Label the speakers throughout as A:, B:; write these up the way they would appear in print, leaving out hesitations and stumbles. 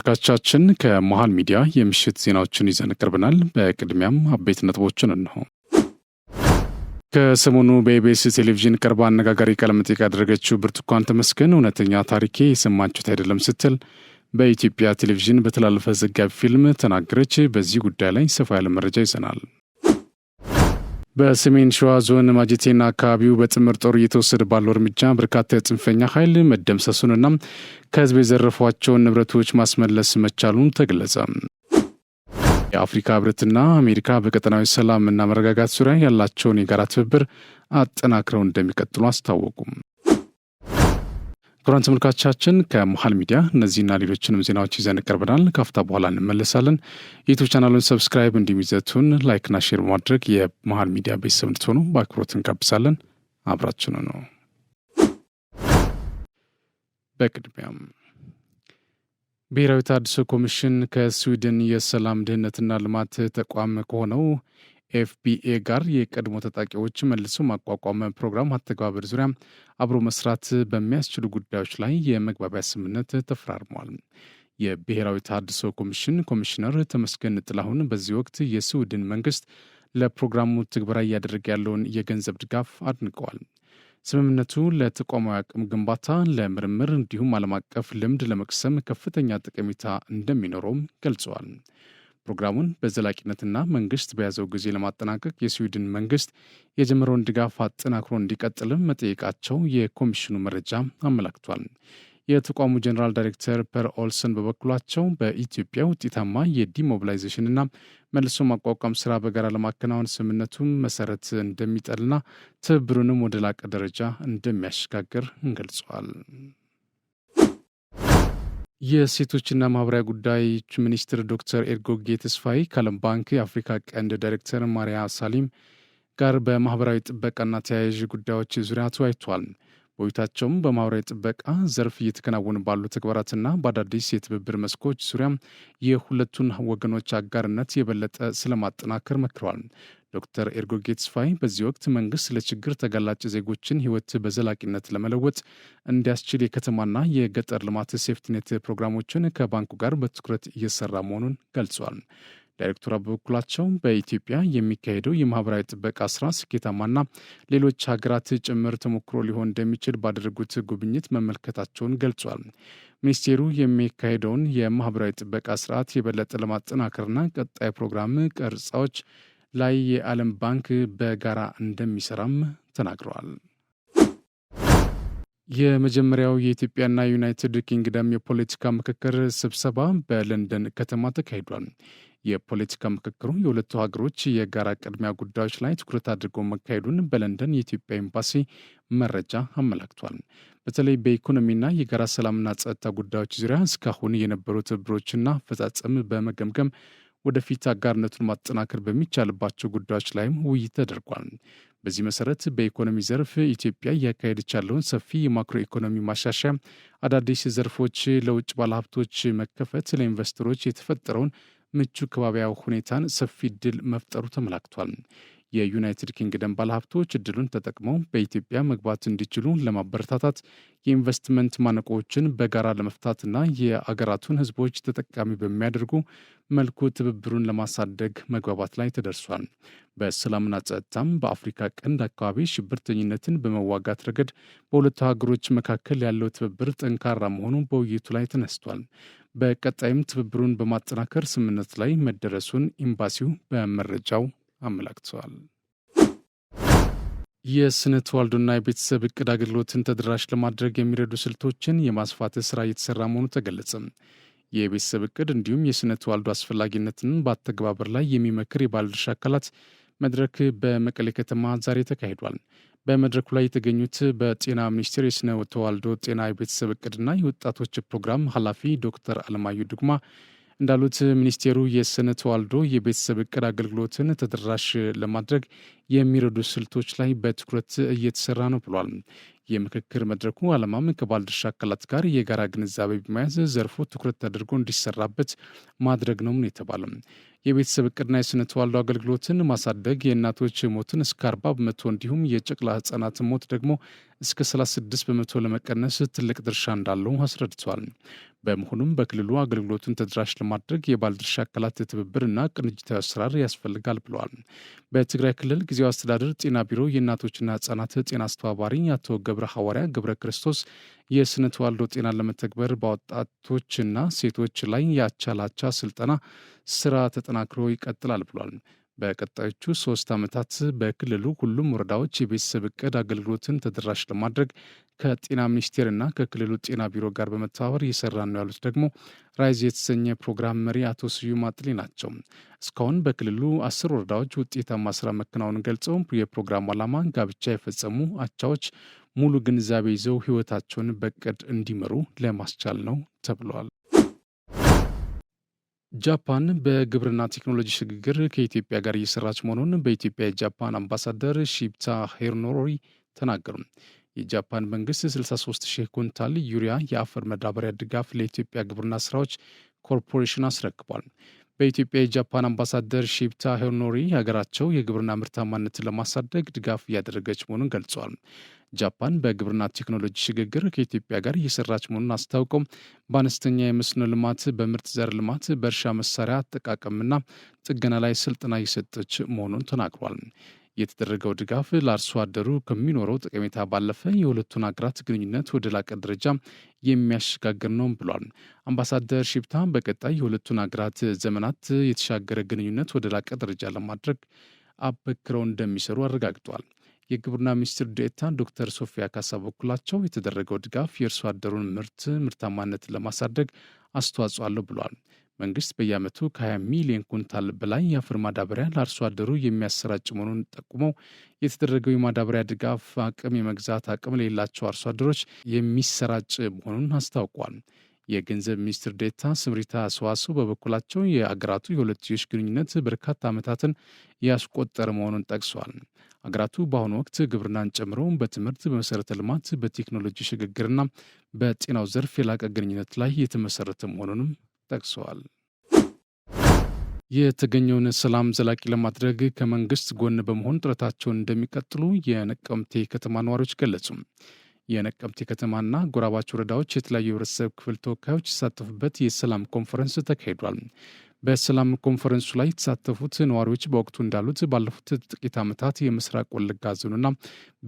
A: ተመልካቾቻችን ከመሃል ሚዲያ የምሽት ዜናዎችን ይዘን ቀርበናል። በቅድሚያም አበይት ነጥቦችን እንሆ። ከሰሞኑ በኢቢኤስ ቴሌቪዥን ቀርባ አነጋጋሪ ቃለ መጠይቅ ያደረገችው ብርቱካን ተመስገን እውነተኛ ታሪኬ የሰማችሁት አይደለም ስትል በኢትዮጵያ ቴሌቪዥን በተላለፈ ዘጋቢ ፊልም ተናገረች። በዚህ ጉዳይ ላይ ሰፋ ያለ መረጃ ይዘናል። በሰሜን ሸዋ ዞን ማጀቴና አካባቢው በጥምር ጦር እየተወሰደ ባለው እርምጃ በርካታ የጽንፈኛ ኃይል መደምሰሱንና ከህዝብ የዘረፏቸውን ንብረቶች ማስመለስ መቻሉን ተገለጸ። የአፍሪካ ህብረትና አሜሪካ በቀጠናዊ ሰላምና መረጋጋት ዙሪያ ያላቸውን የጋራ ትብብር አጠናክረው እንደሚቀጥሉ አስታወቁ። ክቡራን ተመልካቾቻችን ከመሃል ሚዲያ እነዚህና ሌሎችንም ዜናዎች ይዘን ቀርበናል። ካፍታ በኋላ እንመለሳለን። የዩቲዩብ ቻናሉን ሰብስክራይብ እንዲሚዘቱን ላይክና ሼር በማድረግ የመሃል ሚዲያ ቤተሰብ እንድትሆኑ በአክብሮት እንጋብዛለን። አብራችሁን ነው። በቅድሚያም ብሔራዊ ተሃድሶ ኮሚሽን ከስዊድን የሰላም ደህንነትና ልማት ተቋም ከሆነው ኤፍቢኤ ጋር የቀድሞ ታጣቂዎች መልሶ ማቋቋም ፕሮግራም አተገባበር ዙሪያ አብሮ መስራት በሚያስችሉ ጉዳዮች ላይ የመግባቢያ ስምምነት ተፈራርሟል። የብሔራዊ ተሃድሶ ኮሚሽን ኮሚሽነር ተመስገን ጥላሁን በዚህ ወቅት የስዊድን መንግስት ለፕሮግራሙ ትግበራ እያደረገ ያለውን የገንዘብ ድጋፍ አድንቀዋል። ስምምነቱ ለተቋማዊ አቅም ግንባታ፣ ለምርምር እንዲሁም ዓለም አቀፍ ልምድ ለመቅሰም ከፍተኛ ጠቀሜታ እንደሚኖረውም ገልጸዋል። ፕሮግራሙን በዘላቂነትና መንግስት በያዘው ጊዜ ለማጠናቀቅ የስዊድን መንግስት የጀመረውን ድጋፍ አጠናክሮ እንዲቀጥልም መጠየቃቸው የኮሚሽኑ መረጃ አመላክቷል። የተቋሙ ጀኔራል ዳይሬክተር ፐር ኦልሰን በበኩላቸው በኢትዮጵያ ውጤታማ የዲሞቢላይዜሽንና መልሶ ማቋቋም ስራ በጋራ ለማከናወን ስምምነቱን መሰረት እንደሚጠልና ትብብሩንም ወደ ላቀ ደረጃ እንደሚያሸጋግር ገልጸዋል። የሴቶችና ማህበራዊ ጉዳዮች ሚኒስትር ዶክተር ኤርጎጌ ተስፋዬ ከዓለም ባንክ የአፍሪካ ቀንድ ዳይሬክተር ማሪያ ሳሊም ጋር በማህበራዊ ጥበቃና ተያያዥ ጉዳዮች ዙሪያ ተወያይተዋል። በውይይታቸውም በማህበራዊ ጥበቃ ዘርፍ እየተከናወኑ ባሉ ተግባራትና በአዳዲስ የትብብር መስኮች ዙሪያ የሁለቱን ወገኖች አጋርነት የበለጠ ስለማጠናከር መክረዋል። ዶክተር ኤርጎጌ ተስፋዬ በዚህ ወቅት መንግስት ለችግር ተጋላጭ ዜጎችን ህይወት በዘላቂነት ለመለወጥ እንዲያስችል የከተማና የገጠር ልማት ሴፍቲኔት ፕሮግራሞችን ከባንኩ ጋር በትኩረት እየሰራ መሆኑን ገልጿል። ዳይሬክተሯ በበኩላቸው በኢትዮጵያ የሚካሄደው የማህበራዊ ጥበቃ ስራ ስኬታማና ሌሎች ሀገራት ጭምር ተሞክሮ ሊሆን እንደሚችል ባደረጉት ጉብኝት መመልከታቸውን ገልጿል። ሚኒስቴሩ የሚካሄደውን የማህበራዊ ጥበቃ ስርዓት የበለጠ ለማጠናከርና ቀጣይ ፕሮግራም ቀርጻዎች ላይ የዓለም ባንክ በጋራ እንደሚሰራም ተናግረዋል። የመጀመሪያው የኢትዮጵያና ዩናይትድ ኪንግደም የፖለቲካ ምክክር ስብሰባ በለንደን ከተማ ተካሂዷል። የፖለቲካ ምክክሩ የሁለቱ ሀገሮች የጋራ ቅድሚያ ጉዳዮች ላይ ትኩረት አድርጎ መካሄዱን በለንደን የኢትዮጵያ ኤምባሲ መረጃ አመላክቷል። በተለይ በኢኮኖሚና የጋራ ሰላምና ጸጥታ ጉዳዮች ዙሪያ እስካሁን የነበሩ ትብብሮችና አፈጻጸም በመገምገም ወደፊት አጋርነቱን ማጠናከር በሚቻልባቸው ጉዳዮች ላይም ውይይት ተደርጓል። በዚህ መሰረት በኢኮኖሚ ዘርፍ ኢትዮጵያ እያካሄደች ያለውን ሰፊ የማክሮ ኢኮኖሚ ማሻሻያ፣ አዳዲስ ዘርፎች ለውጭ ባለሀብቶች መከፈት፣ ለኢንቨስተሮች የተፈጠረውን ምቹ ከባቢያዊ ሁኔታን ሰፊ እድል መፍጠሩ ተመላክቷል። የዩናይትድ ኪንግደም ባለሀብቶች እድሉን ተጠቅመው በኢትዮጵያ መግባት እንዲችሉ ለማበረታታት የኢንቨስትመንት ማነቆዎችን በጋራ ለመፍታትና የአገራቱን ሕዝቦች ተጠቃሚ በሚያደርጉ መልኩ ትብብሩን ለማሳደግ መግባባት ላይ ተደርሷል። በሰላምና ጸጥታም በአፍሪካ ቀንድ አካባቢ ሽብርተኝነትን በመዋጋት ረገድ በሁለቱ ሀገሮች መካከል ያለው ትብብር ጠንካራ መሆኑ በውይይቱ ላይ ተነስቷል። በቀጣይም ትብብሩን በማጠናከር ስምምነት ላይ መደረሱን ኤምባሲው በመረጃው አመላክተዋል። የስነ ተዋልዶና የቤተሰብ እቅድ አገልግሎትን ተደራሽ ለማድረግ የሚረዱ ስልቶችን የማስፋት ስራ እየተሰራ መሆኑ ተገለጸ። የቤተሰብ እቅድ እንዲሁም የስነ ተዋልዶ አስፈላጊነትን በአተገባበር ላይ የሚመክር የባለድርሻ አካላት መድረክ በመቀሌ ከተማ ዛሬ ተካሂዷል። በመድረኩ ላይ የተገኙት በጤና ሚኒስቴር የስነ ተዋልዶ ጤና የቤተሰብ እቅድና የወጣቶች ፕሮግራም ኃላፊ ዶክተር አለማዩ ዱግማ እንዳሉት ሚኒስቴሩ የስነ ተዋልዶ የቤተሰብ እቅድ አገልግሎትን ተደራሽ ለማድረግ የሚረዱ ስልቶች ላይ በትኩረት እየተሰራ ነው ብሏል። የምክክር መድረኩ ዓላማም ከባለድርሻ አካላት ጋር የጋራ ግንዛቤ በመያዝ ዘርፉ ትኩረት ተደርጎ እንዲሰራበት ማድረግ ነው የተባለው። የቤተሰብ እቅድና የስነ ተዋልዶ አገልግሎትን ማሳደግ የእናቶች ሞትን እስከ 40 በመቶ እንዲሁም የጨቅላ ህጻናት ሞት ደግሞ እስከ 36 በመቶ ለመቀነስ ትልቅ ድርሻ እንዳለው አስረድቷል። በመሆኑም በክልሉ አገልግሎቱን ተደራሽ ለማድረግ የባለድርሻ አካላት ትብብርና ቅንጅታዊ አሰራር ያስፈልጋል ብለዋል። በትግራይ ክልል ጊዜያዊ አስተዳደር ጤና ቢሮ የእናቶችና ህጻናት ጤና አስተባባሪ አቶ ገብረ ሐዋርያ ገብረ ክርስቶስ የስነ ተዋልዶ ጤና ለመተግበር በወጣቶችና ሴቶች ላይ የአቻ ለአቻ ስልጠና ስራ ተጠናክሮ ይቀጥላል ብሏል። በቀጣዮቹ 3 ዓመታት በክልሉ ሁሉም ወረዳዎች የቤተሰብ እቅድ አገልግሎትን ተደራሽ ለማድረግ ከጤና ሚኒስቴርና ከክልሉ ጤና ቢሮ ጋር በመተባበር እየሰራ ነው ያሉት ደግሞ ራይዝ የተሰኘ ፕሮግራም መሪ አቶ ስዩም አጥሌ ናቸው። እስካሁን በክልሉ 10 ወረዳዎች ውጤታማ ስራ መከናወኑን ገልጸው የፕሮግራሙ ዓላማ ጋብቻ የፈጸሙ አቻዎች ሙሉ ግንዛቤ ይዘው ህይወታቸውን በእቅድ እንዲመሩ ለማስቻል ነው ተብሏል። ጃፓን በግብርና ቴክኖሎጂ ሽግግር ከኢትዮጵያ ጋር እየሰራች መሆኑን በኢትዮጵያ የጃፓን አምባሳደር ሺብታ ሄርኖሪ ተናገሩ። የጃፓን መንግስት 63,000 ኩንታል ዩሪያ የአፈር መዳበሪያ ድጋፍ ለኢትዮጵያ ግብርና ስራዎች ኮርፖሬሽን አስረክቧል። በኢትዮጵያ የጃፓን አምባሳደር ሺብታ ሄርኖሪ ሀገራቸው የግብርና ምርታማነትን ለማሳደግ ድጋፍ እያደረገች መሆኑን ገልጸዋል። ጃፓን በግብርና ቴክኖሎጂ ሽግግር ከኢትዮጵያ ጋር እየሰራች መሆኑን አስታውቀው በአነስተኛ የመስኖ ልማት፣ በምርጥ ዘር ልማት፣ በእርሻ መሳሪያ አጠቃቀምና ጥገና ላይ ስልጠና እየሰጠች መሆኑን ተናግሯል። የተደረገው ድጋፍ ለአርሶ አደሩ ከሚኖረው ጠቀሜታ ባለፈ የሁለቱን ሀገራት ግንኙነት ወደ ላቀ ደረጃ የሚያሸጋግር ነው ብሏል። አምባሳደር ሺብታ በቀጣይ የሁለቱን ሀገራት ዘመናት የተሻገረ ግንኙነት ወደ ላቀ ደረጃ ለማድረግ አበክረው እንደሚሰሩ አረጋግጧል። የግብርና ሚኒስትር ዴኤታ ዶክተር ሶፊያ ካሳ በኩላቸው የተደረገው ድጋፍ የአርሶ አደሩን ምርታማነትን ለማሳደግ አስተዋጽኦ አለው ብሏል። መንግስት በየዓመቱ ከ20 ሚሊዮን ኩንታል በላይ የአፈር ማዳበሪያ ለአርሶ አደሩ የሚያሰራጭ መሆኑን ጠቁመው የተደረገው የማዳበሪያ ድጋፍ አቅም የመግዛት አቅም ለሌላቸው አርሶ አደሮች የሚሰራጭ መሆኑን አስታውቋል። የገንዘብ ሚኒስትር ዴኤታ ስምሪታ ሰዋስው በበኩላቸው የአገራቱ የሁለትዮሽ ግንኙነት በርካታ ዓመታትን ያስቆጠረ መሆኑን ጠቅሷል። አገራቱ በአሁኑ ወቅት ግብርናን ጨምሮ በትምህርት፣ በመሰረተ ልማት፣ በቴክኖሎጂ ሽግግርና በጤናው ዘርፍ የላቀ ግንኙነት ላይ የተመሰረተ መሆኑንም ጠቅሰዋል። የተገኘውን ሰላም ዘላቂ ለማድረግ ከመንግስት ጎን በመሆን ጥረታቸውን እንደሚቀጥሉ የነቀምቴ ከተማ ነዋሪዎች ገለጹ። የነቀምቴ ከተማና ጎራባች ወረዳዎች የተለያዩ የህብረተሰብ ክፍል ተወካዮች የተሳተፉበት የሰላም ኮንፈረንስ ተካሂዷል። በሰላም ኮንፈረንሱ ላይ የተሳተፉት ነዋሪዎች በወቅቱ እንዳሉት ባለፉት ጥቂት ዓመታት የምስራቅ ወለጋ ዞንና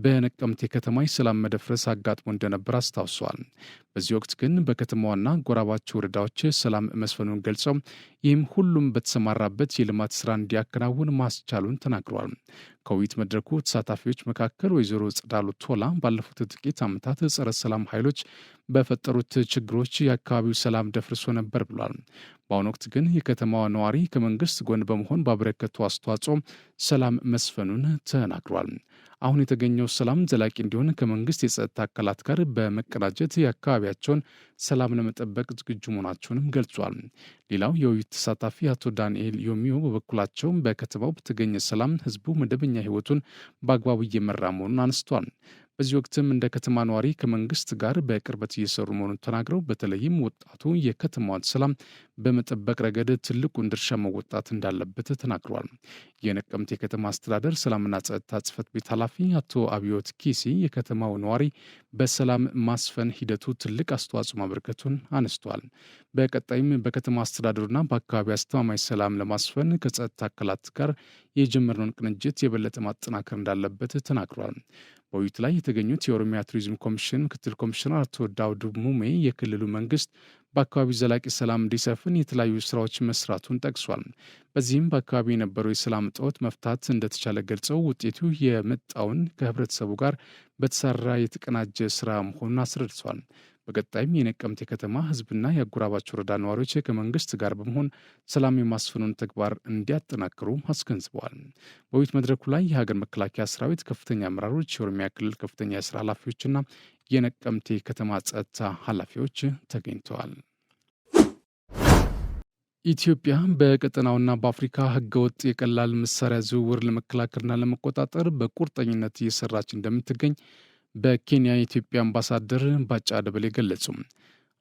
A: በነቀምቴ ከተማ የሰላም መደፍረስ አጋጥሞ እንደነበር አስታውሰዋል። በዚህ ወቅት ግን በከተማዋና ጎራባች ወረዳዎች ሰላም መስፈኑን ገልጸው ይህም ሁሉም በተሰማራበት የልማት ስራ እንዲያከናውን ማስቻሉን ተናግረዋል። ከውይይት መድረኩ ተሳታፊዎች መካከል ወይዘሮ ጽዳሉ ቶላ ባለፉት ጥቂት ዓመታት ጸረ ሰላም ኃይሎች በፈጠሩት ችግሮች የአካባቢው ሰላም ደፍርሶ ነበር ብሏል። በአሁኑ ወቅት ግን የከተማዋ ነዋሪ ከመንግስት ጎን በመሆን ባበረከቱ አስተዋጽኦ ሰላም መስፈኑን ተናግሯል። አሁን የተገኘው ሰላም ዘላቂ እንዲሆን ከመንግስት የጸጥታ አካላት ጋር በመቀናጀት የአካባቢያቸውን ሰላም ለመጠበቅ ዝግጁ መሆናቸውንም ገልጿል። ሌላው የውይይት ተሳታፊ አቶ ዳንኤል ዮሚዮ በበኩላቸው በከተማው በተገኘ ሰላም ህዝቡ መደበኛ ህይወቱን በአግባቡ እየመራ መሆኑን አንስቷል። በዚህ ወቅትም እንደ ከተማ ነዋሪ ከመንግስት ጋር በቅርበት እየሰሩ መሆኑን ተናግረው በተለይም ወጣቱ የከተማዋን ሰላም በመጠበቅ ረገድ ትልቁን ድርሻ መወጣት እንዳለበት ተናግረዋል። የነቀምት የከተማ አስተዳደር ሰላምና ጸጥታ ጽሕፈት ቤት ኃላፊ አቶ አብዮት ኪሲ የከተማው ነዋሪ በሰላም ማስፈን ሂደቱ ትልቅ አስተዋጽኦ ማበርከቱን አነስተዋል። በቀጣይም በከተማ አስተዳደሩና በአካባቢ አስተማማኝ ሰላም ለማስፈን ከጸጥታ አካላት ጋር የጀመርነውን ቅንጅት የበለጠ ማጠናከር እንዳለበት ተናግረዋል። በውይይቱ ላይ የተገኙት የኦሮሚያ ቱሪዝም ኮሚሽን ምክትል ኮሚሽነር አቶ ዳውድ ሙሜ የክልሉ መንግስት በአካባቢው ዘላቂ ሰላም እንዲሰፍን የተለያዩ ስራዎች መስራቱን ጠቅሷል። በዚህም በአካባቢ የነበረው የሰላም እጦት መፍታት እንደተቻለ ገልጸው ውጤቱ የመጣውን ከህብረተሰቡ ጋር በተሰራ የተቀናጀ ስራ መሆኑን አስረድቷል። በቀጣይም የነቀምቴ ከተማ ህዝብና የአጎራባች ወረዳ ነዋሪዎች ከመንግስት ጋር በመሆን ሰላም የማስፈኑን ተግባር እንዲያጠናክሩ አስገንዝበዋል። በውይይት መድረኩ ላይ የሀገር መከላከያ ሰራዊት ከፍተኛ አመራሮች፣ የኦሮሚያ ክልል ከፍተኛ የስራ ኃላፊዎችና የነቀምቴ ከተማ ጸጥታ ኃላፊዎች ተገኝተዋል። ኢትዮጵያ በቀጠናውና በአፍሪካ ህገወጥ የቀላል መሳሪያ ዝውውር ለመከላከልና ለመቆጣጠር በቁርጠኝነት እየሰራች እንደምትገኝ በኬንያ የኢትዮጵያ አምባሳደር ባጫ ደበሌ ገለጹ።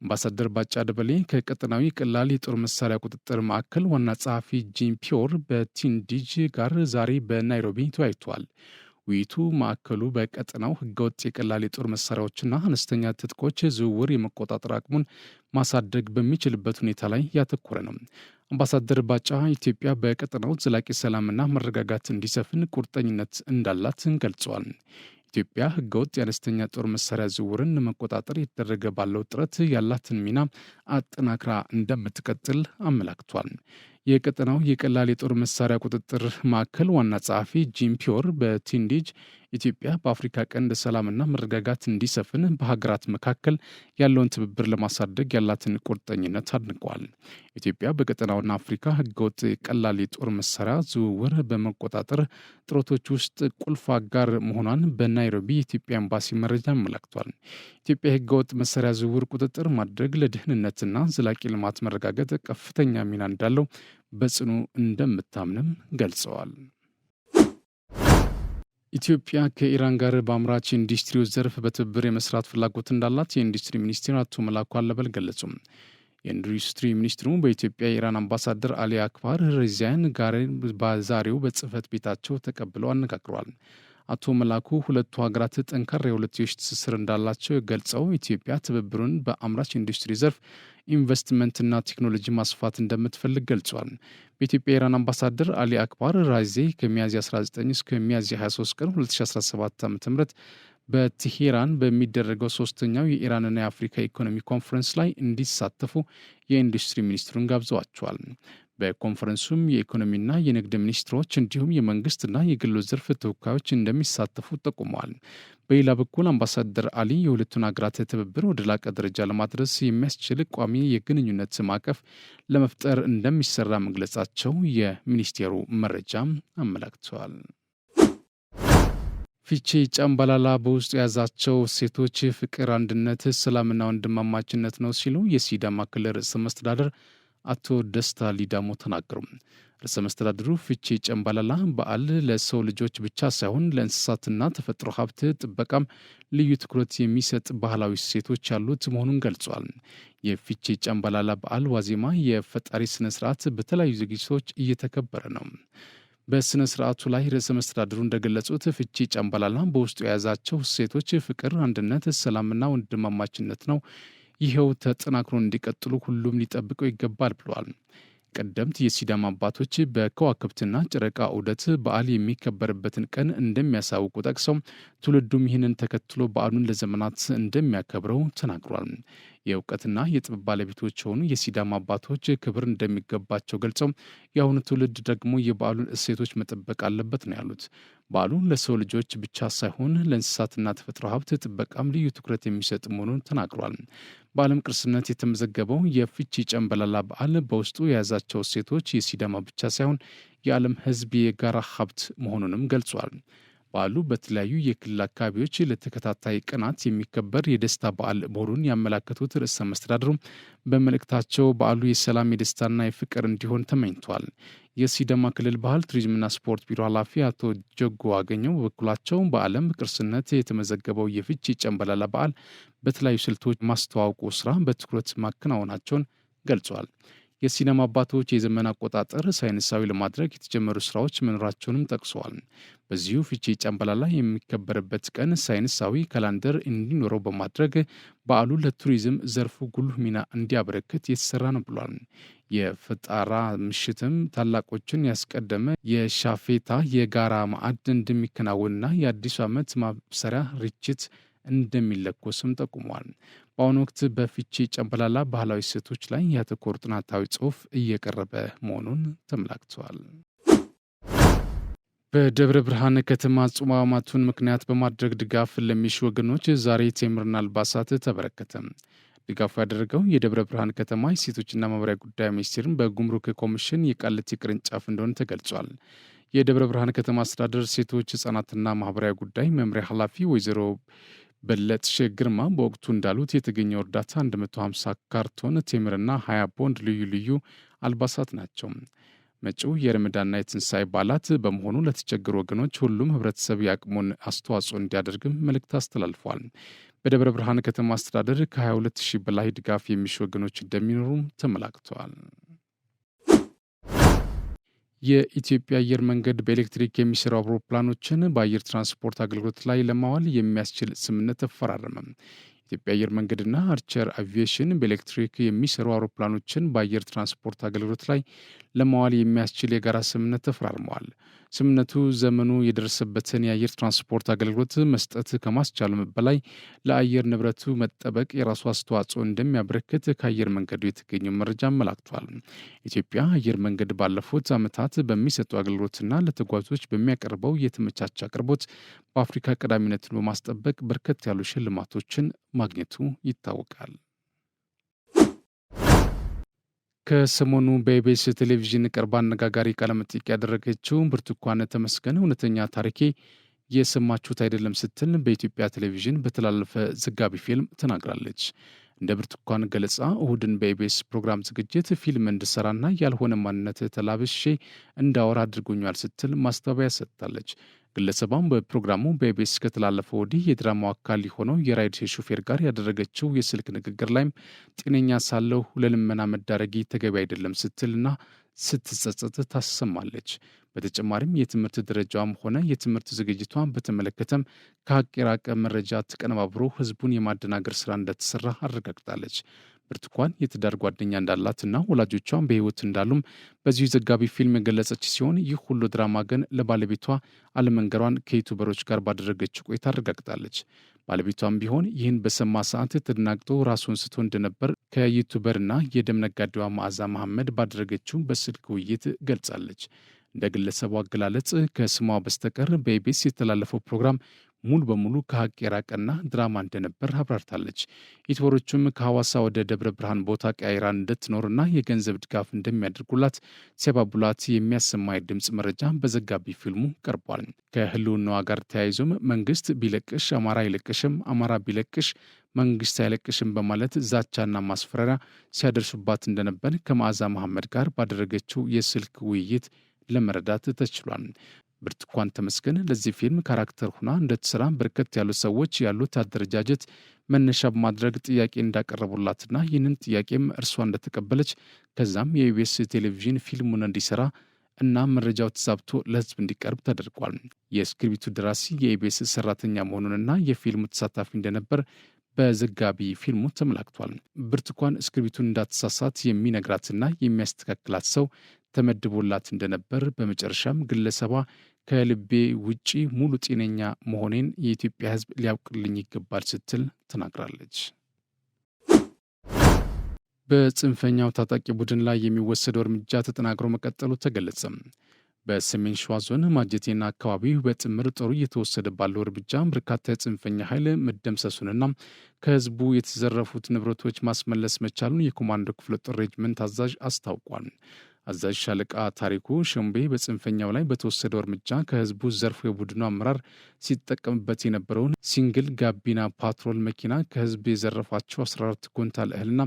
A: አምባሳደር ባጫ ደበሌ ከቀጠናዊ ቀላል የጦር መሳሪያ ቁጥጥር ማዕከል ዋና ጸሐፊ ጂም ፒዮር በቲንዲጅ ጋር ዛሬ በናይሮቢ ተወያይተዋል። ውይይቱ ማዕከሉ በቀጠናው ህገወጥ የቀላል የጦር መሳሪያዎችና አነስተኛ ትጥቆች ዝውውር የመቆጣጠር አቅሙን ማሳደግ በሚችልበት ሁኔታ ላይ ያተኮረ ነው። አምባሳደር ባጫ ኢትዮጵያ በቀጠናው ዘላቂ ሰላምና መረጋጋት እንዲሰፍን ቁርጠኝነት እንዳላት ገልጸዋል። ኢትዮጵያ ህገወጥ የአነስተኛ ጦር መሳሪያ ዝውውርን ለመቆጣጠር የተደረገ ባለው ጥረት ያላትን ሚና አጠናክራ እንደምትቀጥል አመላክቷል። የቀጠናው የቀላል የጦር መሳሪያ ቁጥጥር ማዕከል ዋና ጸሐፊ ጂም ፒዮር በቲንዲጅ ኢትዮጵያ በአፍሪካ ቀንድ ሰላምና መረጋጋት እንዲሰፍን በሀገራት መካከል ያለውን ትብብር ለማሳደግ ያላትን ቁርጠኝነት አድንቀዋል። ኢትዮጵያ በቀጠናውና አፍሪካ ህገወጥ ቀላል የጦር መሳሪያ ዝውውር በመቆጣጠር ጥረቶች ውስጥ ቁልፍ አጋር መሆኗን በናይሮቢ የኢትዮጵያ ኤምባሲ መረጃ አመላክቷል። ኢትዮጵያ የህገወጥ መሳሪያ ዝውውር ቁጥጥር ማድረግ ለደህንነትና ዘላቂ ልማት መረጋገጥ ከፍተኛ ሚና እንዳለው በጽኑ እንደምታምንም ገልጸዋል። ኢትዮጵያ ከኢራን ጋር በአምራች ኢንዱስትሪው ዘርፍ በትብብር የመስራት ፍላጎት እንዳላት የኢንዱስትሪ ሚኒስትር አቶ መላኩ አለበል ገለጹ። የኢንዱስትሪ ሚኒስትሩ በኢትዮጵያ የኢራን አምባሳደር አሊ አክባር ሬዚያን ጋር በዛሬው በጽህፈት ቤታቸው ተቀብለው አነጋግረዋል። አቶ መላኩ ሁለቱ ሀገራት ጠንካራ የሁለትዮሽ ትስስር እንዳላቸው ገልጸው ኢትዮጵያ ትብብሩን በአምራች ኢንዱስትሪ ዘርፍ ኢንቨስትመንትና ቴክኖሎጂ ማስፋት እንደምትፈልግ ገልጿል። በኢትዮጵያ የኢራን አምባሳደር አሊ አክባር ራዜ ከሚያዝያ 19 እስከ ሚያዝያ 23 ቀን 2017 ዓ.ም በቴሄራን በሚደረገው ሶስተኛው የኢራንና የአፍሪካ ኢኮኖሚ ኮንፈረንስ ላይ እንዲሳተፉ የኢንዱስትሪ ሚኒስትሩን ጋብዘዋቸዋል። በኮንፈረንሱም የኢኮኖሚና የንግድ ሚኒስትሮች እንዲሁም የመንግስትና የግሉ ዘርፍ ተወካዮች እንደሚሳተፉ ጠቁመዋል። በሌላ በኩል አምባሳደር አሊ የሁለቱን ሀገራት ትብብር ወደ ላቀ ደረጃ ለማድረስ የሚያስችል ቋሚ የግንኙነት ማዕቀፍ ለመፍጠር እንደሚሰራ መግለጻቸው የሚኒስቴሩ መረጃም አመላክተዋል። ፊቼ ጨምባላላ በውስጡ የያዛቸው እሴቶች ፍቅር፣ አንድነት፣ ሰላምና ወንድማማችነት ነው ሲሉ የሲዳማ ክልል ርዕሰ መስተዳድር አቶ ደስታ ሊዳሞ ተናገሩ። ርዕሰ መስተዳድሩ ፊቼ ጨምባላላ በዓል ለሰው ልጆች ብቻ ሳይሆን ለእንስሳትና ተፈጥሮ ሀብት ጥበቃም ልዩ ትኩረት የሚሰጥ ባህላዊ እሴቶች ያሉት መሆኑን ገልጿል። የፊቼ ጨምባላላ በዓል ዋዜማ የፈጣሪ ስነ ስርዓት በተለያዩ ዝግጅቶች እየተከበረ ነው። በስነ ስርዓቱ ላይ ርዕሰ መስተዳድሩ እንደገለጹት ፊቼ ጨምባላላ በውስጡ የያዛቸው እሴቶች ፍቅር፣ አንድነት፣ ሰላምና ወንድማማችነት ነው። ይኸው ተጠናክሮ እንዲቀጥሉ ሁሉም ሊጠብቀው ይገባል ብለዋል። ቀደምት የሲዳማ አባቶች በከዋክብትና ጨረቃ ዑደት በዓል የሚከበርበትን ቀን እንደሚያሳውቁ ጠቅሰው ትውልዱም ይህንን ተከትሎ በዓሉን ለዘመናት እንደሚያከብረው ተናግሯል። የእውቀትና የጥበብ ባለቤቶች የሆኑ የሲዳማ አባቶች ክብር እንደሚገባቸው ገልጸው የአሁኑ ትውልድ ደግሞ የበዓሉን እሴቶች መጠበቅ አለበት ነው ያሉት። በዓሉ ለሰው ልጆች ብቻ ሳይሆን ለእንስሳትና ተፈጥሮ ሀብት ጥበቃም ልዩ ትኩረት የሚሰጥ መሆኑን ተናግሯል። በዓለም ቅርስነት የተመዘገበው የፊቼ ጨምባላላ በዓል በውስጡ የያዛቸው እሴቶች የሲዳማ ብቻ ሳይሆን የዓለም ሕዝብ የጋራ ሀብት መሆኑንም ገልጿል። በዓሉ በተለያዩ የክልል አካባቢዎች ለተከታታይ ቀናት የሚከበር የደስታ በዓል መሆኑን ያመላከቱት ርዕሰ መስተዳድሩ በመልእክታቸው በዓሉ የሰላም የደስታና የፍቅር እንዲሆን ተመኝቷል። የሲዳማ ክልል ባህል ቱሪዝምና ስፖርት ቢሮ ኃላፊ አቶ ጀጎ አገኘው በበኩላቸው በዓለም ቅርስነት የተመዘገበው የፊቼ ጨምባላላ በዓል በተለያዩ ስልቶች ማስተዋወቁ ስራ በትኩረት ማከናወናቸውን ገልጿል። የሲዳማ አባቶች የዘመን አቆጣጠር ሳይንሳዊ ለማድረግ የተጀመሩ ስራዎች መኖራቸውንም ጠቅሰዋል። በዚሁ ፊቼ ጨምባላላ የሚከበርበት ቀን ሳይንሳዊ ካላንደር እንዲኖረው በማድረግ በዓሉ ለቱሪዝም ዘርፉ ጉልህ ሚና እንዲያበረክት የተሰራ ነው ብሏል። የፈጣራ ምሽትም ታላቆችን ያስቀደመ የሻፌታ የጋራ ማዕድ እንደሚከናወንና የአዲሱ ዓመት ማብሰሪያ ርችት እንደሚለኮስም ጠቁመዋል። በአሁኑ ወቅት በፊቼ ጨምባላላ ባህላዊ እሴቶች ላይ ያተኮረ ጥናታዊ ጽሑፍ እየቀረበ መሆኑን ተመላክተዋል። በደብረ ብርሃን ከተማ ጾመ ሕማማቱን ምክንያት በማድረግ ድጋፍ ለሚሹ ወገኖች ዛሬ ቴምርና አልባሳት ተበረከተ። ድጋፉ ያደረገው የደብረ ብርሃን ከተማ የሴቶችና ማህበራዊ ጉዳይ ሚኒስቴርን በጉምሩክ ኮሚሽን የቃሊቲ ቅርንጫፍ እንደሆነ ተገልጿል። የደብረ ብርሃን ከተማ አስተዳደር ሴቶች ህጻናትና ማህበራዊ ጉዳይ መምሪያ ኃላፊ ወይዘሮ በለጥሽ ግርማ በወቅቱ እንዳሉት የተገኘው እርዳታ 150 ካርቶን ቴምርና 20 ቦንድ ልዩ ልዩ አልባሳት ናቸው። መጪው የረመዳንና የትንሣኤ በዓላት በመሆኑ ለተቸገሩ ወገኖች ሁሉም ህብረተሰብ የአቅሙን አስተዋጽኦ እንዲያደርግም መልእክት አስተላልፏል። በደብረ ብርሃን ከተማ አስተዳደር ከ22,000 በላይ ድጋፍ የሚሹ ወገኖች እንደሚኖሩም ተመላክተዋል። የኢትዮጵያ አየር መንገድ በኤሌክትሪክ የሚሰሩ አውሮፕላኖችን በአየር ትራንስፖርት አገልግሎት ላይ ለማዋል የሚያስችል ስምምነት ተፈራረመ። ኢትዮጵያ አየር መንገድና አርቸር አቪዬሽን በኤሌክትሪክ የሚሰሩ አውሮፕላኖችን በአየር ትራንስፖርት አገልግሎት ላይ ለማዋል የሚያስችል የጋራ ስምምነት ተፈራርመዋል። ስምምነቱ ዘመኑ የደረሰበትን የአየር ትራንስፖርት አገልግሎት መስጠት ከማስቻሉም በላይ ለአየር ንብረቱ መጠበቅ የራሱ አስተዋጽኦ እንደሚያበረክት ከአየር መንገዱ የተገኘው መረጃ አመላክቷል። ኢትዮጵያ አየር መንገድ ባለፉት ዓመታት በሚሰጡ አገልግሎትና ለተጓዦች በሚያቀርበው የተመቻቸ አቅርቦት በአፍሪካ ቀዳሚነትን በማስጠበቅ በርከት ያሉ ሽልማቶችን ማግኘቱ ይታወቃል። ከሰሞኑ በኢቢኤስ ቴሌቪዥን ቀርባ አነጋጋሪ ቃለመጠይቅ ያደረገችው ብርቱካን ተመስገን እውነተኛ ታሪኬ የሰማችሁት አይደለም ስትል በኢትዮጵያ ቴሌቪዥን በተላለፈ ዘጋቢ ፊልም ተናግራለች። እንደ ብርቱካን ገለጻ እሁድን በኢቢኤስ ፕሮግራም ዝግጅት ፊልም እንድሰራና ያልሆነ ማንነት ተላብሼ እንዳወራ አድርጎኛል ስትል ማስተባበያ ሰጥታለች። ግለሰቧም በፕሮግራሙ በኢቢኤስ ከተላለፈው ወዲህ የድራማው አካል የሆነው የራይድ ሹፌር ጋር ያደረገችው የስልክ ንግግር ላይም ጤነኛ ሳለሁ ለልመና መዳረጊ ተገቢ አይደለም ስትልና ስትጸጸት ታሰማለች። በተጨማሪም የትምህርት ደረጃዋም ሆነ የትምህርት ዝግጅቷን በተመለከተም ከሀቅ የራቀ መረጃ ተቀነባብሮ ህዝቡን የማደናገር ስራ እንደተሰራ አረጋግጣለች። ብርቱካን የትዳር ጓደኛ እንዳላትና ወላጆቿን በህይወት እንዳሉም በዚሁ ዘጋቢ ፊልም የገለጸች ሲሆን ይህ ሁሉ ድራማ ግን ለባለቤቷ አለመንገሯን ከዩቱበሮች ጋር ባደረገችው ቆይታ አረጋግጣለች። ባለቤቷም ቢሆን ይህን በሰማ ሰዓት ተደናግጦ ራሱን ስቶ እንደነበር ከዩቱበርና የደም ነጋዴዋ መዓዛ መሐመድ ባደረገችው በስልክ ውይይት ገልጻለች። እንደ ግለሰቡ አገላለጽ ከስሟ በስተቀር በኢቢኤስ የተላለፈው ፕሮግራም ሙሉ በሙሉ ከሀቅ የራቀና ድራማ እንደነበር አብራርታለች። ዩቱበሮቹም ከሐዋሳ ወደ ደብረ ብርሃን ቦታ ቀያይራ እንድትኖርና የገንዘብ ድጋፍ እንደሚያደርጉላት ሲያባቡላት የሚያሰማ የድምፅ መረጃ በዘጋቢ ፊልሙ ቀርቧል። ከህልውናዋ ጋር ተያይዞም መንግስት ቢለቅሽ አማራ አይለቅሽም፣ አማራ ቢለቅሽ መንግስት አይለቅሽም በማለት ዛቻና ማስፈራሪያ ሲያደርሱባት እንደነበር ከመዓዛ መሐመድ ጋር ባደረገችው የስልክ ውይይት ለመረዳት ተችሏል። ብርቱካን ተመስገን ለዚህ ፊልም ካራክተር ሁና እንድትሰራ በርከት ያሉ ሰዎች ያሉት አደረጃጀት መነሻ በማድረግ ጥያቄ እንዳቀረቡላትና ይህንን ጥያቄም እርሷ እንደተቀበለች ከዛም የኢቢኤስ ቴሌቪዥን ፊልሙን እንዲሰራ እና መረጃው ተዛብቶ ለህዝብ እንዲቀርብ ተደርጓል። የስክሪፕቱ ደራሲ የኢቢኤስ ሰራተኛ መሆኑንና የፊልሙ ተሳታፊ እንደነበር በዘጋቢ ፊልሙ ተመላክቷል። ብርቱካን ስክሪፕቱን እንዳትሳሳት የሚነግራትና የሚያስተካክላት ሰው ተመድቦላት እንደነበር፣ በመጨረሻም ግለሰቧ ከልቤ ውጪ ሙሉ ጤነኛ መሆኔን የኢትዮጵያ ሕዝብ ሊያውቅልኝ ይገባል ስትል ተናግራለች። በጽንፈኛው ታጣቂ ቡድን ላይ የሚወሰደው እርምጃ ተጠናክሮ መቀጠሉ ተገለጸ። በሰሜን ሸዋ ዞን ማጀቴና አካባቢው በጥምር ጦሩ እየተወሰደ ባለው እርምጃ በርካታ የጽንፈኛ ኃይል መደምሰሱንና ከህዝቡ የተዘረፉት ንብረቶች ማስመለስ መቻሉን የኮማንዶ ክፍለ ጦር ሬጅመንት አዛዥ አስታውቋል። አዛዥ ሻለቃ ታሪኩ ሸምቤ በጽንፈኛው ላይ በተወሰደው እርምጃ ከህዝቡ ዘርፎ የቡድኑ አመራር ሲጠቀምበት የነበረውን ሲንግል ጋቢና ፓትሮል መኪና ከህዝብ የዘረፋቸው 14 ኩንታል እህልና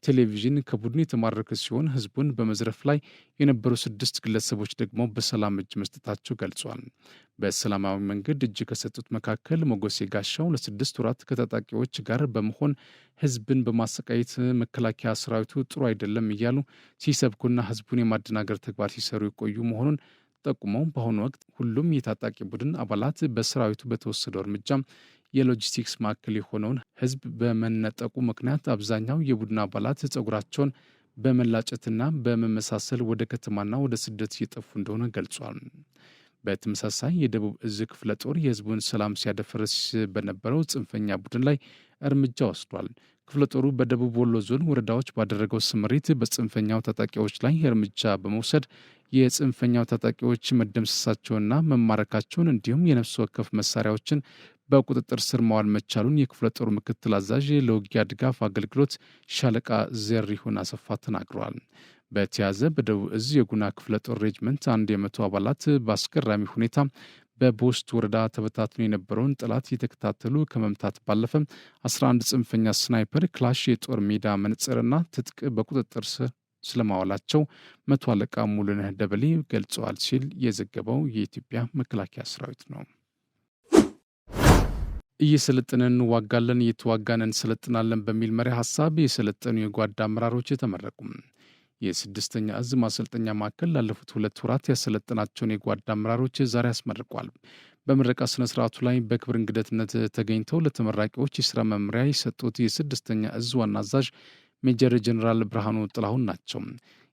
A: ቴሌቪዥን ከቡድኑ የተማረከ ሲሆን ህዝቡን በመዝረፍ ላይ የነበሩ 6 ግለሰቦች ደግሞ በሰላም እጅ መስጠታቸው ገልጿል። በሰላማዊ መንገድ እጅ ከሰጡት መካከል ሞገሴ ጋሻው ለ6 ወራት ከታጣቂዎች ጋር በመሆን ህዝብን በማሰቃየት መከላከያ ሰራዊቱ ጥሩ አይደለም እያሉ ሲሰብኩና ህዝቡን የማደናገር ተግባር ሲሰሩ የቆዩ መሆኑን ጠቁመው በአሁኑ ወቅት ሁሉም የታጣቂ ቡድን አባላት በሰራዊቱ በተወሰደው እርምጃ የሎጂስቲክስ ማዕከል የሆነውን ህዝብ በመነጠቁ ምክንያት አብዛኛው የቡድን አባላት ጸጉራቸውን በመላጨትና በመመሳሰል ወደ ከተማና ወደ ስደት እየጠፉ እንደሆነ ገልጿል። በተመሳሳይ የደቡብ እዝ ክፍለ ጦር የህዝቡን ሰላም ሲያደፈርስ በነበረው ጽንፈኛ ቡድን ላይ እርምጃ ወስዷል። ክፍለ ጦሩ በደቡብ ወሎ ዞን ወረዳዎች ባደረገው ስምሪት በጽንፈኛው ታጣቂዎች ላይ እርምጃ በመውሰድ የጽንፈኛው ታጣቂዎች መደምሰሳቸውና መማረካቸውን እንዲሁም የነፍስ ወከፍ መሳሪያዎችን በቁጥጥር ስር ማዋል መቻሉን የክፍለ ጦሩ ምክትል አዛዥ ለውጊያ ድጋፍ አገልግሎት ሻለቃ ዘሪሁን አሰፋ ተናግረዋል። በተያዘ በደቡብ እዝ የጉና ክፍለ ጦር ሬጅመንት 100 አባላት በአስገራሚ ሁኔታ በቦስት ወረዳ ተበታትኖ የነበረውን ጠላት የተከታተሉ ከመምታት ባለፈ 11 ጽንፈኛ ስናይፐር፣ ክላሽ፣ የጦር ሜዳ መነጽርና ትጥቅ በቁጥጥር ስር ስለማዋላቸው 100 አለቃ ሙሉነህ ደበሌ ገልጸዋል ሲል የዘገበው የኢትዮጵያ መከላከያ ሰራዊት ነው። እየሰለጠንን እንዋጋለን፣ እየተዋጋን እንሰለጥናለን በሚል መሪ ሀሳብ የሰለጠኑ የጓዳ አመራሮች ተመረቁ። የስድስተኛ እዝ ማሰልጠኛ ማዕከል ላለፉት 2 ወራት ያሰለጠናቸውን የጓድ አመራሮች ዛሬ አስመርቋል። በምረቃ ስነ ስርዓቱ ላይ በክብር እንግድነት ተገኝተው ለተመራቂዎች የስራ መመሪያ የሰጡት የስድስተኛ እዝ ዋና አዛዥ ሜጀር ጀነራል ብርሃኑ ጥላሁን ናቸው።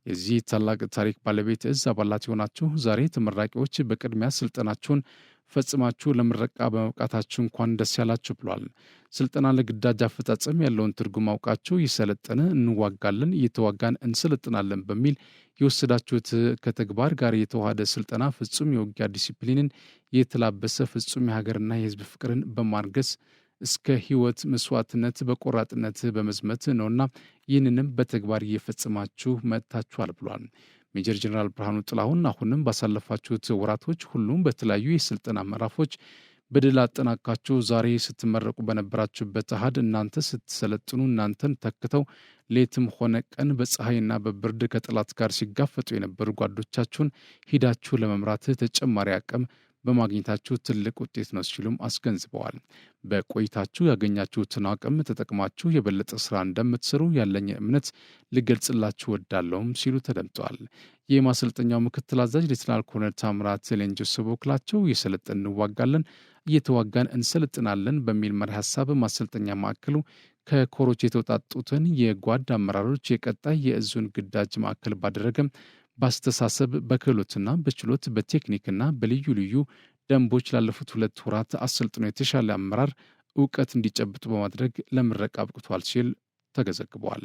A: የዚህ ታላቅ ታሪክ ባለቤት እዝ አባላት የሆናችሁ ዛሬ ተመራቂዎች በቅድሚያ ስልጠናችሁን ፈጽማችሁ ለምረቃ በመብቃታችሁ እንኳን ደስ ያላችሁ ብሏል። ስልጠና ለግዳጅ አፈጻጸም ያለውን ትርጉም አውቃችሁ ይሰለጠነ እንዋጋለን፣ እየተዋጋን እንሰለጥናለን በሚል የወሰዳችሁት ከተግባር ጋር የተዋሃደ ስልጠና ፍጹም የውጊያ ዲሲፕሊንን የተላበሰ ፍጹም የሀገርና የሕዝብ ፍቅርን በማንገስ እስከ ሕይወት መስዋዕትነት በቆራጥነት በመዝመት ነውና ይህንንም በተግባር እየፈጸማችሁ መጥታችኋል ብሏል። ሜጀር ጀነራል ብርሃኑ ጥላሁን አሁንም ባሳለፋችሁት ወራቶች ሁሉም በተለያዩ የስልጠና ምዕራፎች በድል አጠናቃችሁ ዛሬ ስትመረቁ በነበራችሁበት አሃድ እናንተ ስትሰለጥኑ እናንተን ተክተው ሌትም ሆነ ቀን በፀሐይና በብርድ ከጠላት ጋር ሲጋፈጡ የነበሩ ጓዶቻችሁን ሂዳችሁ ለመምራት ተጨማሪ አቅም በማግኘታችሁ ትልቅ ውጤት ነው ሲሉም አስገንዝበዋል። በቆይታችሁ ያገኛችሁትን አቅም ተጠቅማችሁ የበለጠ ስራ እንደምትሰሩ ያለኝ እምነት ልገልጽላችሁ ወዳለውም ሲሉ ተደምጠዋል። የማሰልጠኛው ምክትል አዛዥ ሌተናል ኮሎኔል ታምራት ሌንጆስ በበኩላቸው እየሰለጠን እንዋጋለን፣ እየተዋጋን እንሰለጥናለን በሚል መሪ ሀሳብ ማሰልጠኛ ማዕከሉ ከኮሮች የተውጣጡትን የጓድ አመራሮች የቀጣይ የእዙን ግዳጅ ማዕከል ባደረገ በአስተሳሰብ በክህሎትና በችሎት በቴክኒክና በልዩ ልዩ ደንቦች ላለፉት 2 ወራት አሰልጥኖ የተሻለ አመራር እውቀት እንዲጨብጡ በማድረግ ለምረቃ አብቅቷል ሲል ተዘግቧል።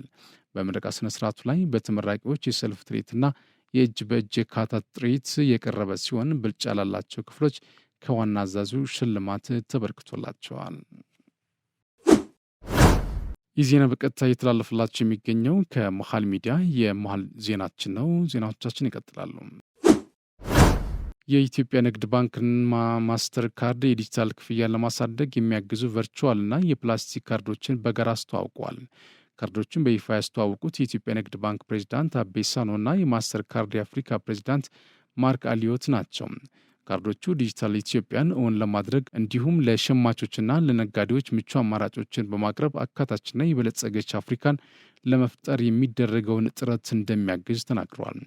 A: በምረቃ ስነ ስርዓቱ ላይ በተመራቂዎች የሰልፍ ትርኢትና የእጅ በእጅ ካታ ትርኢት የቀረበ ሲሆን ብልጫ ላላቸው ክፍሎች ከዋና አዛዙ ሽልማት ተበርክቶላቸዋል። ይህ ዜና በቀጥታ እየተላለፈላችሁ የሚገኘው ከመሃል ሚዲያ የመሃል ዜናችን ነው። ዜናዎቻችን ይቀጥላሉ። የኢትዮጵያ ንግድ ባንክና ማስተር ካርድ የዲጂታል ክፍያን ለማሳደግ የሚያግዙ ቨርቹዋልና የፕላስቲክ ካርዶችን በጋራ አስተዋውቀዋል። ካርዶችን በይፋ ያስተዋወቁት የኢትዮጵያ ንግድ ባንክ ፕሬዚዳንት አቤ ሳኖና የማስተር ካርድ የአፍሪካ ፕሬዚዳንት ማርክ አሊዮት ናቸው። ካርዶቹ ዲጂታል ኢትዮጵያን እውን ለማድረግ እንዲሁም ለሸማቾችና ለነጋዴዎች ምቹ አማራጮችን በማቅረብ አካታችና የበለጸገች አፍሪካን ለመፍጠር የሚደረገውን ጥረት እንደሚያግዝ ተናግረዋል።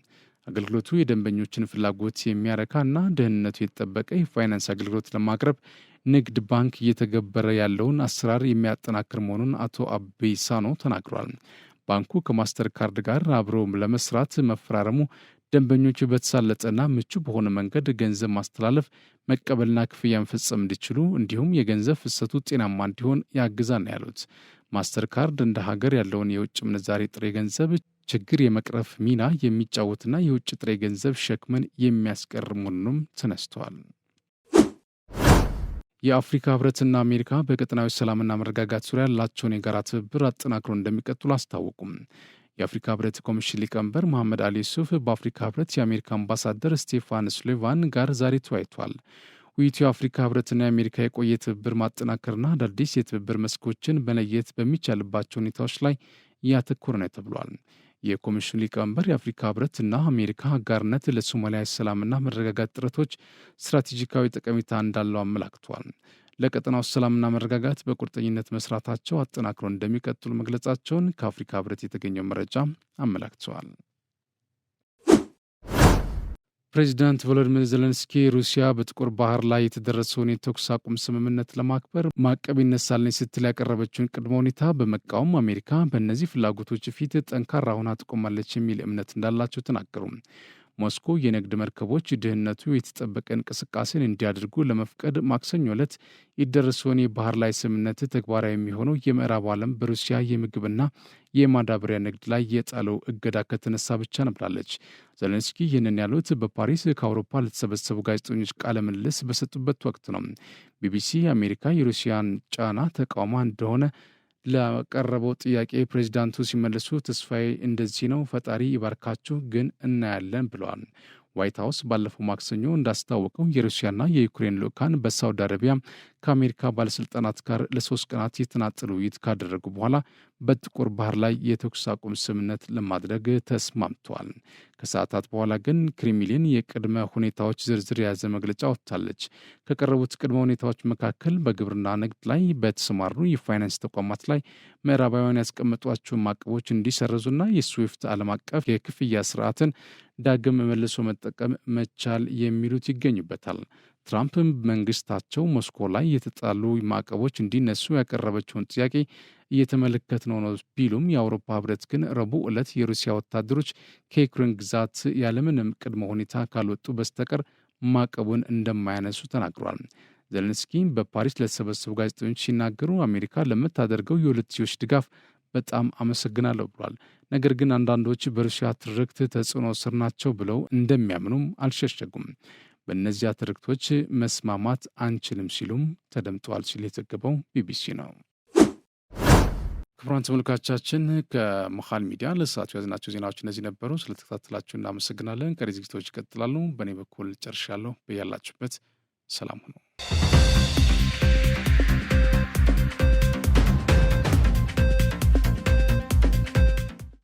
A: አገልግሎቱ የደንበኞችን ፍላጎት የሚያረካና ደህንነቱ የተጠበቀ የፋይናንስ አገልግሎት ለማቅረብ ንግድ ባንክ እየተገበረ ያለውን አሰራር የሚያጠናክር መሆኑን አቶ አቤ ሳኖ ተናግረዋል። ባንኩ ከማስተር ካርድ ጋር አብሮ ለመስራት መፈራረሙ ደንበኞቹ በተሳለጠና ምቹ በሆነ መንገድ ገንዘብ ማስተላለፍ፣ መቀበልና ክፍያ መፈጸም እንዲችሉ እንዲሁም የገንዘብ ፍሰቱ ጤናማ እንዲሆን ያግዛል ያሉት ማስተር ካርድ እንደ ሀገር ያለውን የውጭ ምንዛሬ ጥሬ ገንዘብ ችግር የመቅረፍ ሚና የሚጫወትና የውጭ ጥሬ ገንዘብ ሸክምን የሚያስቀር መሆኑንም ተነስተዋል። የአፍሪካ ህብረትና አሜሪካ በቀጠናዊ ሰላምና መረጋጋት ዙሪያ ያላቸውን የጋራ ትብብር አጠናክሮ እንደሚቀጥሉ አስታወቁም። የአፍሪካ ህብረት ኮሚሽን ሊቀመንበር መሐመድ አሊ ዩሱፍ በአፍሪካ ህብረት የአሜሪካ አምባሳደር ስቴፋን ስሉቫን ጋር ዛሬ ተወያይቷል። ውይይቱ የአፍሪካ ህብረትና የአሜሪካ የቆየ ትብብር ማጠናከርና አዳዲስ የትብብር መስኮችን መለየት በሚቻልባቸው ሁኔታዎች ላይ ያተኮረ ነው ተብሏል። የኮሚሽኑ ሊቀመንበር የአፍሪካ ህብረትና አሜሪካ አጋርነት ለሶማሊያ ሰላምና መረጋጋት ጥረቶች ስትራቴጂካዊ ጠቀሜታ እንዳለው አመላክቷል። ለቀጠናው ሰላምና መረጋጋት በቁርጠኝነት መስራታቸው አጠናክሮ እንደሚቀጥሉ መግለጻቸውን ከአፍሪካ ህብረት የተገኘው መረጃ አመላክተዋል። ፕሬዚዳንት ቮሎዲሚር ዜሌንስኪ ሩሲያ በጥቁር ባህር ላይ የተደረሰውን የተኩስ አቁም ስምምነት ለማክበር ማዕቀብ ይነሳልኝ ስትል ያቀረበችውን ቅድመ ሁኔታ በመቃወም አሜሪካ በእነዚህ ፍላጎቶች ፊት ጠንካራ ሆና ትቆማለች የሚል እምነት እንዳላቸው ተናገሩ። ሞስኮ የንግድ መርከቦች ደህንነቱ የተጠበቀ እንቅስቃሴን እንዲያደርጉ ለመፍቀድ ማክሰኞ ዕለት የደረሰውን የባህር ላይ ስምምነት ተግባራዊ የሚሆነው የምዕራብ ዓለም በሩሲያ የምግብና የማዳበሪያ ንግድ ላይ የጣለው እገዳ ከተነሳ ብቻ ነብላለች። ዜሌንስኪ ይህንን ያሉት በፓሪስ ከአውሮፓ ለተሰበሰቡ ጋዜጠኞች ቃለ ምልልስ በሰጡበት ወቅት ነው። ቢቢሲ አሜሪካ የሩሲያን ጫና ተቃውማ እንደሆነ ለቀረበው ጥያቄ ፕሬዚዳንቱ ሲመልሱ ተስፋዬ እንደዚህ ነው፣ ፈጣሪ ይባርካችሁ፣ ግን እናያለን ብለዋል። ዋይት ሀውስ ባለፈው ማክሰኞ እንዳስታወቀው የሩሲያና የዩክሬን ልዑካን በሳውዲ አረቢያ ከአሜሪካ ባለሥልጣናት ጋር ለ3 ቀናት የተናጠል ውይይት ካደረጉ በኋላ በጥቁር ባህር ላይ የተኩስ አቁም ስምምነት ለማድረግ ተስማምተዋል። ከሰዓታት በኋላ ግን ክሬምሊን የቅድመ ሁኔታዎች ዝርዝር የያዘ መግለጫ ወጥታለች። ከቀረቡት ቅድመ ሁኔታዎች መካከል በግብርና ንግድ ላይ በተሰማሩ የፋይናንስ ተቋማት ላይ ምዕራባውያን ያስቀመጧቸውን ማዕቀቦች እንዲሰረዙና የስዊፍት ዓለም አቀፍ የክፍያ ስርዓትን ዳግም መልሶ መጠቀም መቻል የሚሉት ይገኙበታል። ትራምፕም መንግስታቸው ሞስኮ ላይ የተጣሉ ማዕቀቦች እንዲነሱ ያቀረበችውን ጥያቄ እየተመለከትነው ነው ቢሉም የአውሮፓ ህብረት ግን ረቡዕ ዕለት የሩሲያ ወታደሮች ከዩክሬን ግዛት ያለምንም ቅድመ ሁኔታ ካልወጡ በስተቀር ማዕቀቡን እንደማያነሱ ተናግሯል። ዜሌንስኪ በፓሪስ ለተሰበሰቡ ጋዜጠኞች ሲናገሩ አሜሪካ ለምታደርገው የሁለትዮሽ ድጋፍ በጣም አመሰግናለሁ ብሏል። ነገር ግን አንዳንዶች በሩሲያ ትርክት ተጽዕኖ ስር ናቸው ብለው እንደሚያምኑም አልሸሸጉም። በእነዚያ ትርክቶች መስማማት አንችልም ሲሉም ተደምጠዋል ሲል የዘገበው ቢቢሲ ነው። ክቡራን ተመልካቾቻችን ከመሃል ሚዲያ ለሰዓቱ ያዝናቸው ዜናዎች እነዚህ ነበሩ። ስለተከታተላችሁ እናመሰግናለን። ቀሪ ዝግጅቶች ይቀጥላሉ። በእኔ በኩል ጨርሻለሁ። በያላችሁበት ሰላም ሁኑ።